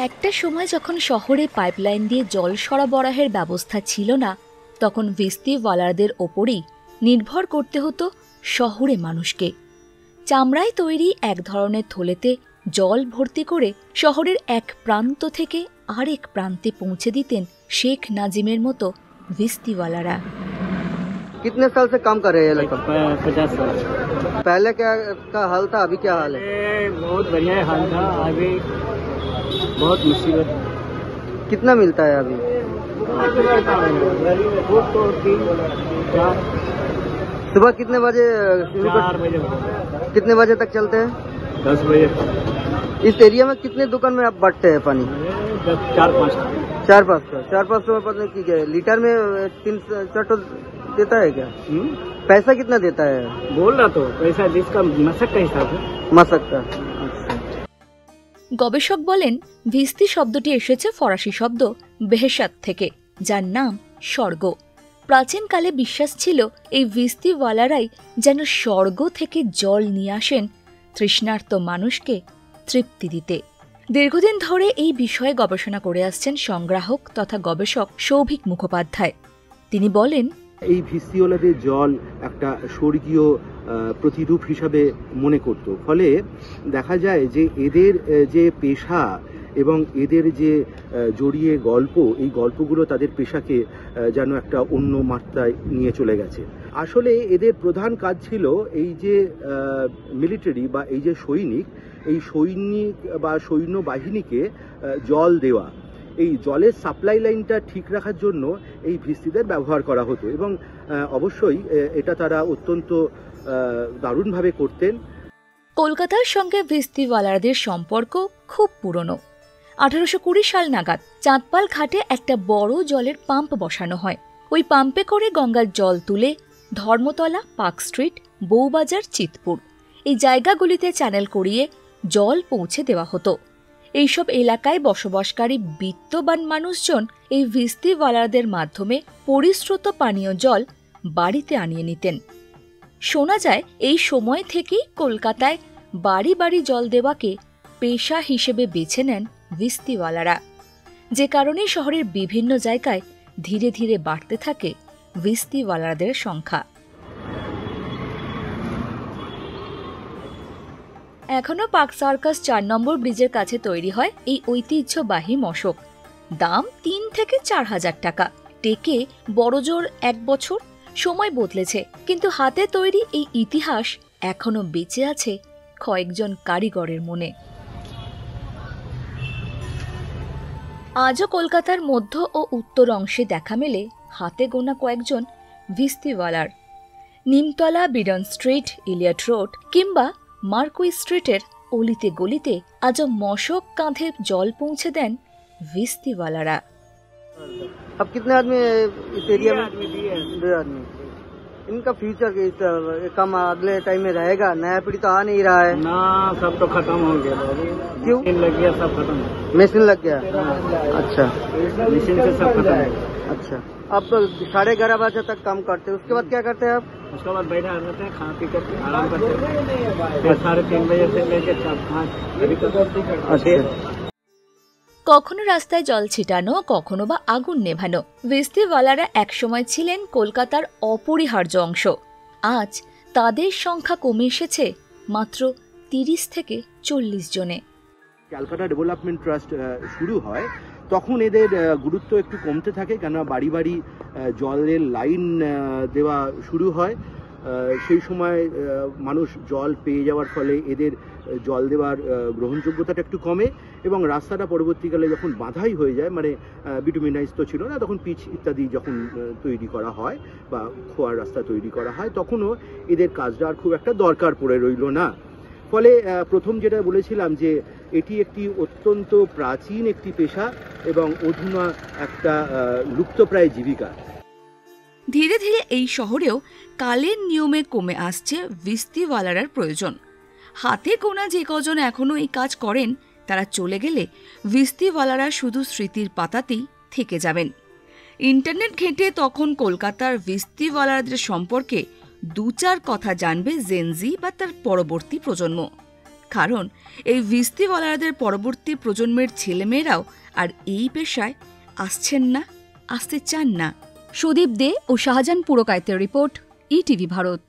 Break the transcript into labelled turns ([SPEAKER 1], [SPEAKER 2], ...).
[SPEAKER 1] একটা সময় যখন শহরে পাইপলাইন দিয়ে জল সরবরাহের ব্যবস্থা ছিল না, তখন ভিস্তিওয়ালাদের ওপরেই নির্ভর করতে হতো শহুরে মানুষকে। চামড়ায় তৈরি এক ধরনের থলেতে জল ভর্তি করে শহরের এক প্রান্ত থেকে আরেক প্রান্তে পৌঁছে দিতেন শেখ নাজিমের মতো ভিস্তিওয়ালারা।
[SPEAKER 2] कितने साल से काम कर रहे हैं लगभग?
[SPEAKER 3] 50 साल।
[SPEAKER 2] पहले क्या का हाल था, अभी क्या हाल है?
[SPEAKER 3] बहुत बढ़िया हाल था, अभी बहुत मुसीबत।
[SPEAKER 2] कितना मिलता है अभी? सुबह कितने बजे शुरू
[SPEAKER 3] 4 बजे,
[SPEAKER 2] कितने बजे तक चलते हैं?
[SPEAKER 3] 10 बजे।
[SPEAKER 2] इस एरिया में कितने दुकान में आप बांटते हैं पानी? 4-5 में पता की क्या लीटर में 3 देता है क्या? पैसा कितना देता है?
[SPEAKER 3] बोल रहा तो पैसा जिसका मशक का हिसाब है।
[SPEAKER 2] मशक का।
[SPEAKER 1] গবেষক বলেন, ভিস্তি শব্দটি এসেছে ফরাসি শব্দ বেহেশাত থেকে, যার নাম স্বর্গ। প্রাচীনকালে বিশ্বাস ছিল এই ভিস্তিওয়ালারাই যেন স্বর্গ থেকে জল নিয়ে আসেন তৃষ্ণার্ত মানুষকে তৃপ্তি দিতে। দীর্ঘদিন ধরে এই বিষয়ে গবেষণা করে আসছেন সংগ্রাহক তথা গবেষক সৌভিক মুখোপাধ্যায়। তিনি বলেন,
[SPEAKER 4] এই ভিস্তিওয়ালাদের জল একটা স্বর্গীয় প্রতিরূপ হিসাবে মনে করত। ফলে দেখা যায় যে এদের যে পেশা এবং এদের যে জড়িয়ে গল্প, এই গল্পগুলো তাদের পেশাকে যেন একটা অন্য মাত্রায় নিয়ে চলে গেছে। আসলে এদের প্রধান কাজ ছিল এই যে মিলিটারি বা এই যে সৈনিক, এই সৈনিক বা সৈন্যবাহিনীকে জল দেওয়া, এই জলের সাপ্লাই লাইনটা ঠিক রাখার জন্য এই ভিস্তিদের ব্যবহার করা হতো এবং অবশ্যই এটা তারা অত্যন্ত দারুণভাবে করতেন।
[SPEAKER 1] কলকাতার সঙ্গে ভিস্তিওয়ালাদের সম্পর্ক খুব পুরনো। 1820 সাল নাগাদ চাঁদপাল ঘাটে একটা বড় জলের পাম্প বসানো হয়। ওই পাম্পে করে গঙ্গার জল তুলে ধর্মতলা, পার্ক স্ট্রিট, বউবাজার, চিতপুর এই জায়গাগুলিতে চ্যানেল করিয়ে জল পৌঁছে দেওয়া হতো। এইসব এলাকায় বসবাসকারী বিত্তবান মানুষজন এই ভিস্তিওয়ালাদের মাধ্যমে পরিশ্রুত পানীয় জল বাড়িতে আনিয়ে নিতেন। শোনা যায় এই সময় থেকেই কলকাতায় বাড়ি বাড়ি জল দেওয়াকে পেশা হিসেবে বেছে নেন ভিস্তিওয়ালারা, যে কারণে শহরের বিভিন্ন জায়গায় ধীরে ধীরে বাড়তে থাকে ভিস্তিওয়ালাদের সংখ্যা। এখনো পার্ক সার্কাস 4 নম্বর ব্রিজের কাছে তৈরি হয় এই ঐতিহ্যবাহী মশক। দাম 3 থেকে 4 হাজার টাকা। টেকে বড়জোর 1 বছর। সময় বদলেছে, কিন্তু হাতে তৈরি এই ইতিহাস এখনো বেঁচে আছে কয়েকজন কারিগরের মনে। আজও কলকাতার মধ্য ও উত্তর অংশে দেখা মেলে হাতে গোনা কয়েকজন ভিস্তিওয়ালার। Nimtala, Beadon street, Elliot road কিংবা মার্কুই স্ট্রিটের অলিতে গলিতে আজও মশক কাঁধে জল পৌঁছে দেন ভিস্তিওয়ালারা।
[SPEAKER 2] अब कितने आदमी इस एरिया में? 2 आदमी। इनका फ्यूचर कम अगले टाइम में रहेगा? नया पीढ़ी तो आ नहीं रहा है
[SPEAKER 3] ना, सब तो खत्म हो गया।
[SPEAKER 2] क्यों?
[SPEAKER 3] मशीन लग गया, सब खत्म।
[SPEAKER 2] मशीन लग गया? अच्छा,
[SPEAKER 3] मशीन से सब खत्म है।
[SPEAKER 2] अच्छा। अब 11:30 बजे तक काम करते हैं, उसके बाद क्या करते हैं आप?
[SPEAKER 3] उसके बाद बैठा रहते हैं, खा पी कर आराम करते हैं। फिर 3:30 बजे से लेकर 4-5 अभी तक।
[SPEAKER 2] अच्छा।
[SPEAKER 1] কখনো রাস্তায় জল ছিটানো, কখনো বা আগুন নেভানো। ভিস্তিওয়ালারা একসময় ছিলেন কলকাতার অপরিহার্য অংশ। আজ তাদের সংখ্যা কমে এসেছে মাত্র 30 থেকে 40 জনে।
[SPEAKER 4] ক্যালকাটা ডেভেলপমেন্ট ট্রাস্ট শুরু হয় তখন এদের গুরুত্ব একটু কমতে থাকে, কেন বাড়ি বাড়ি জলের লাইন দেওয়া শুরু হয়। সেই সময় মানুষ জল পেয়ে যাওয়ার ফলে এদের জল দেওয়ার গ্রহণযোগ্যতাটা একটু কমে এবং রাস্তাটা পরবর্তীকালে যখন বাঁধাই হয়ে যায়, মানে বিটুমিনাইজ তো ছিল না, তখন পিচ ইত্যাদি যখন তৈরি করা হয় বা খোয়ার রাস্তা তৈরি করা হয়, তখনও এদের কাজটা আর খুব একটা দরকার পড়ে রইল না। ফলে প্রথম যেটা বলেছিলাম যে এটি একটি অত্যন্ত প্রাচীন একটি পেশা এবং অধুনা একটা লুপ্তপ্রায় জীবিকা।
[SPEAKER 1] ধীরে ধীরে এই শহরেও কালের নিয়মে কমে আসছে ভিস্তিওয়ালার প্রয়োজন। হাতে গোনা যে কজন এখনো এই কাজ করেন, তারা চলে গেলে ভিস্তিওয়ালারা শুধু স্মৃতির পাতাতেই থেকে যাবেন। ইন্টারনেট ঘেঁটে তখন কলকাতার ভিস্তিওয়ালাদের সম্পর্কে 2-4 কথা জানবে জেনজি বা তার পরবর্তী প্রজন্ম। কারণ এই ভিস্তিওয়ালাদের পরবর্তী প্রজন্মের ছেলেমেয়েরাও আর এই পেশায় আসতে চান না। সুদীপ দে ও শাহজাহান পুরকায়েতের রিপোর্ট, ইটিভি ভারত।